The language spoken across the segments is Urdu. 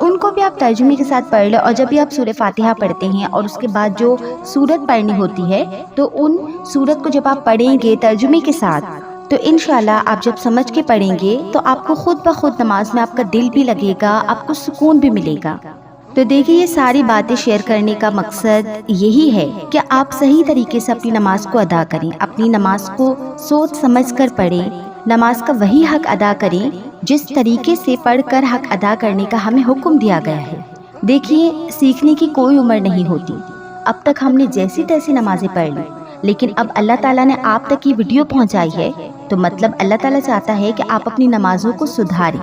ان کو بھی آپ ترجمے کے ساتھ پڑھ لیں، اور جب بھی آپ سورہ فاتحہ پڑھتے ہیں اور اس کے بعد جو سورت پڑھنی ہوتی ہے تو ان سورت کو جب آپ پڑھیں گے ترجمے کے ساتھ تو انشاءاللہ آپ جب سمجھ کے پڑھیں گے تو آپ کو خود بخود نماز میں آپ کا دل بھی لگے گا، آپ کو سکون بھی ملے گا۔ تو دیکھیے یہ ساری باتیں شیئر کرنے کا مقصد یہی ہے کہ آپ صحیح طریقے سے اپنی نماز کو ادا کریں، اپنی نماز کو سوچ سمجھ کر پڑھیں، نماز کا وہی حق ادا کریں جس طریقے سے پڑھ کر حق ادا کرنے کا ہمیں حکم دیا گیا ہے۔ دیکھیے سیکھنے کی کوئی عمر نہیں ہوتی، اب تک ہم نے جیسی تیسی نمازیں پڑھ لی، لیکن اب اللہ تعالیٰ نے آپ تک یہ ویڈیو پہنچائی ہے تو مطلب اللہ تعالیٰ چاہتا ہے کہ آپ اپنی نمازوں کو سدھاریں۔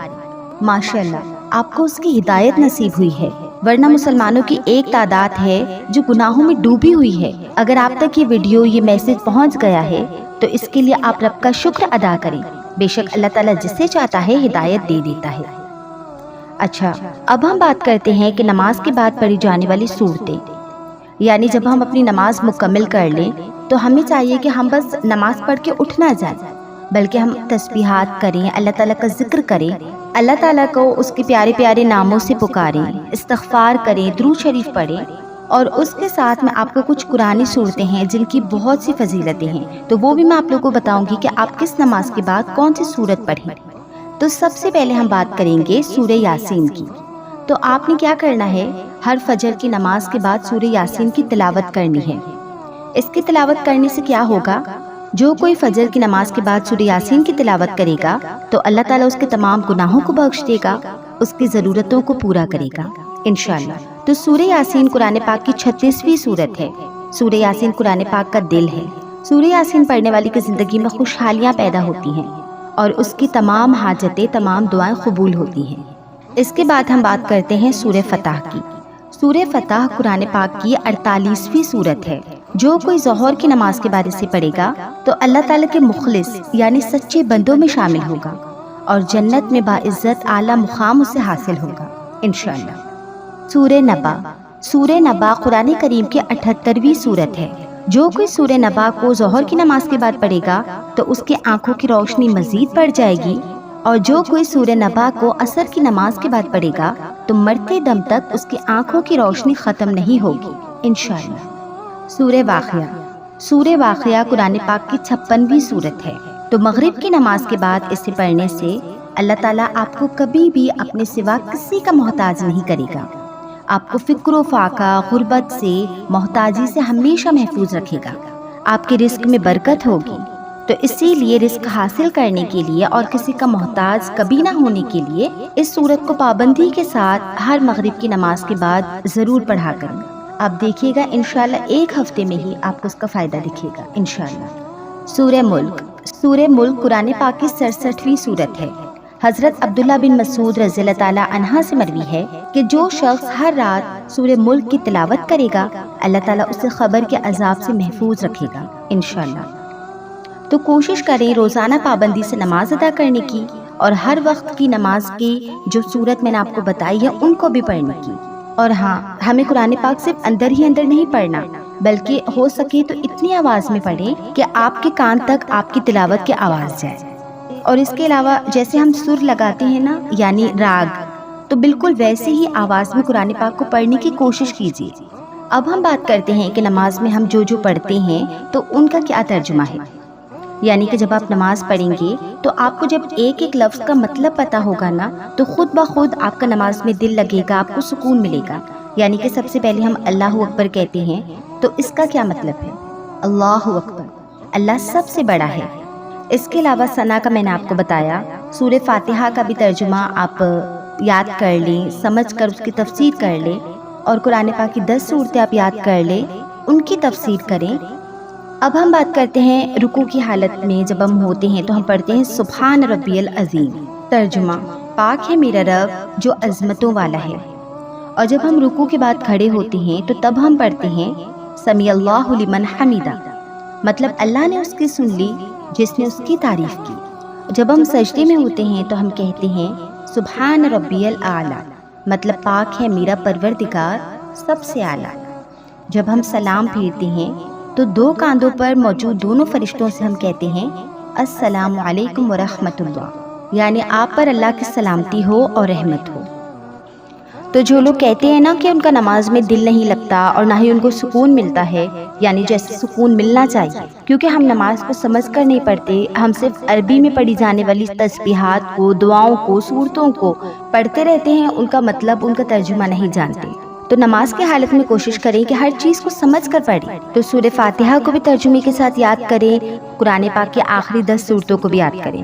ماشاءاللہ آپ کو اس کی ہدایت نصیب ہوئی ہے، ورنہ مسلمانوں کی ایک تعداد ہے جو گناہوں میں ڈوبی ہوئی ہے۔ اگر آپ تک یہ ویڈیو یہ میسج پہنچ گیا ہے تو اس کے لیے آپ رب کا شکر ادا کریں، بے شک اللہ تعالیٰ جسے چاہتا ہے ہدایت دے دیتا ہے۔ اچھا، اب ہم بات کرتے ہیں کہ نماز کے بعد پڑھی جانے والی صورتیں، یعنی جب ہم اپنی نماز مکمل کر لیں تو ہمیں چاہیے کہ ہم بس نماز پڑھ کے اٹھ نہ جائیں، بلکہ ہم تسبیحات کریں، اللہ تعالیٰ کا ذکر کریں، اللہ تعالیٰ کو اس کے پیارے پیارے ناموں سے پکاریں، استغفار کریں، درود شریف پڑھیں، اور اس کے ساتھ میں آپ کو کچھ قرآنی صورتیں ہیں جن کی بہت سی فضیلتیں ہیں، تو وہ بھی میں آپ لوگوں کو بتاؤں گی کہ آپ کس نماز کے بعد کون سی صورت پڑھیں۔ تو سب سے پہلے ہم بات کریں گے سورہ یاسین کی۔ تو آپ نے کیا کرنا ہے، ہر فجر کی نماز کے بعد سورہ یاسین کی تلاوت کرنی ہے۔ اس کی تلاوت کرنے سے کیا ہوگا، جو کوئی فجر کی نماز کے بعد سورہ یاسین کی تلاوت کرے گا تو اللہ تعالیٰ اس کے تمام گناہوں کو بخش دے گا، اس کی ضرورتوں کو پورا کرے گا انشاءاللہ۔ تو سورہ یاسین قرآن پاک کی 36ویں سورت ہے۔ سورہ یاسین قرآن پاک کا دل ہے۔ سورہ یاسین پڑھنے والی کی زندگی میں خوشحالیاں پیدا ہوتی ہیں اور اس کی تمام حاجتیں، تمام دعائیں قبول ہوتی ہیں۔ اس کے بعد ہم بات کرتے ہیں سورہ فتح کی۔ سورہ فتح قرآن پاک کی 48ویں سورت ہے۔ جو کوئی ظہر کی نماز کے بعد اسے پڑھے گا تو اللہ تعالیٰ کے مخلص یعنی سچے بندوں میں شامل ہوگا اور جنت میں باعزت اعلیٰ مقام اسے حاصل ہوگا انشاءاللہ۔ سورہ نبا۔ سورہ نبا قرآن کریم کی 78ویں سورت ہے۔ جو کوئی سورہ نبا کو ظہر کی نماز کے بعد پڑھے گا تو اس کی آنکھوں کی روشنی مزید بڑھ جائے گی، اور جو کوئی سورہ نبا کو عصر کی نماز کے بعد پڑھے گا تو مرتے دم تک اس کی آنکھوں کی روشنی ختم نہیں ہوگی انشاءاللہ۔ سورہ واقعہ۔ سورہ واقعہ قرآن پاک کی 56ویں سورت ہے۔ تو مغرب کی نماز کے بعد اسے پڑھنے سے اللہ تعالیٰ آپ کو کبھی بھی اپنے سوا کسی کا محتاج نہیں کرے گا، آپ کو فکر و فاقہ، غربت سے، محتاجی سے ہمیشہ محفوظ رکھے گا، آپ کے رزق میں برکت ہوگی۔ تو اسی لیے رزق حاصل کرنے کے لیے اور کسی کا محتاج کبھی نہ ہونے کے لیے اس سورت کو پابندی کے ساتھ ہر مغرب کی نماز کے بعد ضرور پڑھا کریں۔ آپ دیکھیے گا انشاءاللہ ایک ہفتے میں ہی آپ کو اس کا فائدہ دکھے گا انشاءاللہ۔ سورہ ملک۔ سورہ ملک قرآن پاک کی 67ویں سورت ہے۔ حضرت عبداللہ بن مسعود رضی اللہ تعالیٰ عنہ سے مروی ہے کہ جو شخص ہر رات سورہ ملک کی تلاوت کرے گا اللہ تعالیٰ اسے قبر کے عذاب سے محفوظ رکھے گا انشاءاللہ۔ تو کوشش کریں روزانہ پابندی سے نماز ادا کرنے کی، اور ہر وقت کی نماز کی جو صورت میں نے آپ کو بتائی ہے ان کو بھی پڑھنے کی۔ اور ہاں، ہمیں قرآن پاک صرف اندر ہی اندر نہیں پڑھنا، بلکہ ہو سکے تو اتنی آواز میں پڑھیں کہ آپ کے کان تک آپ کی تلاوت کی آواز جائے۔ اور اس کے علاوہ جیسے ہم سر لگاتے ہیں نا، یعنی راگ، تو بالکل ویسے ہی آواز میں قرآن پاک کو پڑھنے کی کوشش کیجیے۔ اب ہم بات کرتے ہیں کہ نماز میں ہم جو پڑھتے ہیں تو ان کا کیا ترجمہ ہے، یعنی کہ جب آپ نماز پڑھیں گے تو آپ کو جب ایک ایک لفظ کا مطلب پتہ ہوگا نا تو خود بخود آپ کا نماز میں دل لگے گا، آپ کو سکون ملے گا۔ یعنی کہ سب سے پہلے ہم اللہ اکبر کہتے ہیں تو اس کا کیا مطلب ہے، اللہ اکبر، اللہ سب سے بڑا ہے۔ اس کے علاوہ ثنا کا میں نے آپ کو بتایا، سورہ فاتحہ کا بھی ترجمہ آپ یاد کر لیں، سمجھ کر اس کی تفسیر کر لیں، اور قرآن پاک کی 10 صورتیں آپ یاد کر لیں، ان کی تفسیر کریں۔ اب ہم بات کرتے ہیں رکوع کی حالت میں جب ہم ہوتے ہیں تو ہم پڑھتے ہیں سبحان ربی العظیم۔ ترجمہ، پاک ہے میرا رب جو عظمتوں والا ہے۔ اور جب ہم رکوع کے بعد کھڑے ہوتے ہیں تو تب ہم پڑھتے ہیں سمیع اللہ لمن حمیدہ، مطلب اللہ نے اس کی سن لی جس نے اس کی تعریف کی۔ جب ہم سجدے میں ہوتے ہیں تو ہم کہتے ہیں سبحان ربی الاعلیٰ، مطلب پاک ہے میرا پروردگار سب سے اعلیٰ۔ جب ہم سلام پھیرتے ہیں تو 2 کاندھوں پر موجود دونوں فرشتوں سے ہم کہتے ہیں السلام علیکم ورحمۃ اللہ، یعنی آپ پر اللہ کی سلامتی ہو اور رحمت ہو۔ تو جو لوگ کہتے ہیں نا کہ ان کا نماز میں دل نہیں لگتا اور نہ ہی ان کو سکون ملتا ہے، یعنی جیسے سکون ملنا چاہیے، کیونکہ ہم نماز کو سمجھ کر نہیں پڑھتے، ہم صرف عربی میں پڑھی جانے والی تسبیحات کو، دعاؤں کو، سورتوں کو پڑھتے رہتے ہیں، ان کا مطلب، ان کا ترجمہ نہیں جانتے۔ تو نماز کی حالت میں کوشش کریں کہ ہر چیز کو سمجھ کر پڑھیں۔ تو سورہ فاتحہ کو بھی ترجمے کے ساتھ یاد کریں، قرآن پاک کی آخری 10 سورتوں کو بھی یاد کریں۔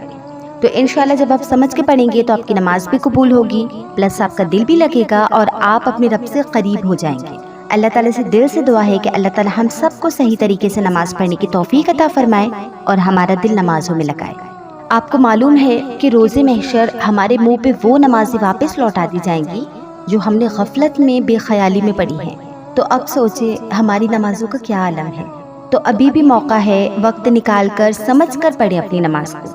تو انشاءاللہ جب آپ سمجھ کے پڑھیں گے تو آپ کی نماز بھی قبول ہوگی، پلس آپ کا دل بھی لگے گا اور آپ اپنے رب سے قریب ہو جائیں گے۔ اللہ تعالیٰ سے دل سے دعا ہے کہ اللہ تعالیٰ ہم سب کو صحیح طریقے سے نماز پڑھنے کی توفیق عطا فرمائے اور ہمارا دل نمازوں میں لگائے۔ آپ کو معلوم ہے کہ روز محشر ہمارے منہ پہ وہ نمازیں واپس لوٹا دی جائیں گی جو ہم نے غفلت میں، بے خیالی میں پڑھی ہیں۔ تو اب سوچے ہماری نمازوں کا کیا عالم ہے۔ تو ابھی بھی موقع ہے، وقت نکال کر سمجھ کر پڑھیں اپنی نماز کو۔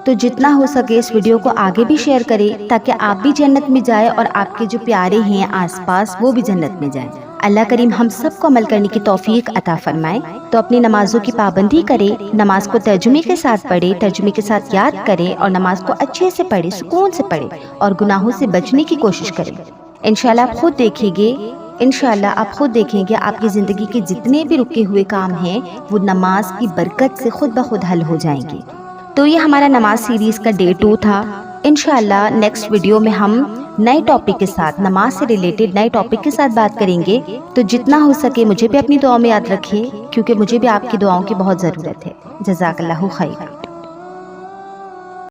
تو جتنا ہو سکے اس ویڈیو کو آگے بھی شیئر کریں تاکہ آپ بھی جنت میں جائیں اور آپ کے جو پیارے ہیں آس پاس وہ بھی جنت میں جائیں۔ اللہ کریم ہم سب کو عمل کرنے کی توفیق عطا فرمائے۔ تو اپنی نمازوں کی پابندی کریں، نماز کو ترجمے کے ساتھ پڑھیں، ترجمے کے ساتھ یاد کریں اور نماز کو اچھے سے پڑھیں، سکون سے پڑھیں اور گناہوں سے بچنے کی کوشش کریں۔ انشاءاللہ آپ خود دیکھیں گے، آپ خود دیکھیں گے آپ کی زندگی کے جتنے بھی رکے ہوئے کام ہیں وہ نماز کی برکت سے خود بخود حل ہو جائیں گے۔ تو یہ ہمارا نماز سیریز کا ڈے 2 تھا۔ انشاءاللہ نیکسٹ ویڈیو میں ہم نئے ٹاپک کے ساتھ، نماز سے ریلیٹڈ نئے ٹاپک کے ساتھ بات کریں گے۔ تو جتنا ہو سکے مجھے بھی اپنی دعاؤں میں یاد رکھیں، کیونکہ مجھے بھی آپ کی دعاؤں کی بہت ضرورت ہے۔ جزاک اللہ خیرا۔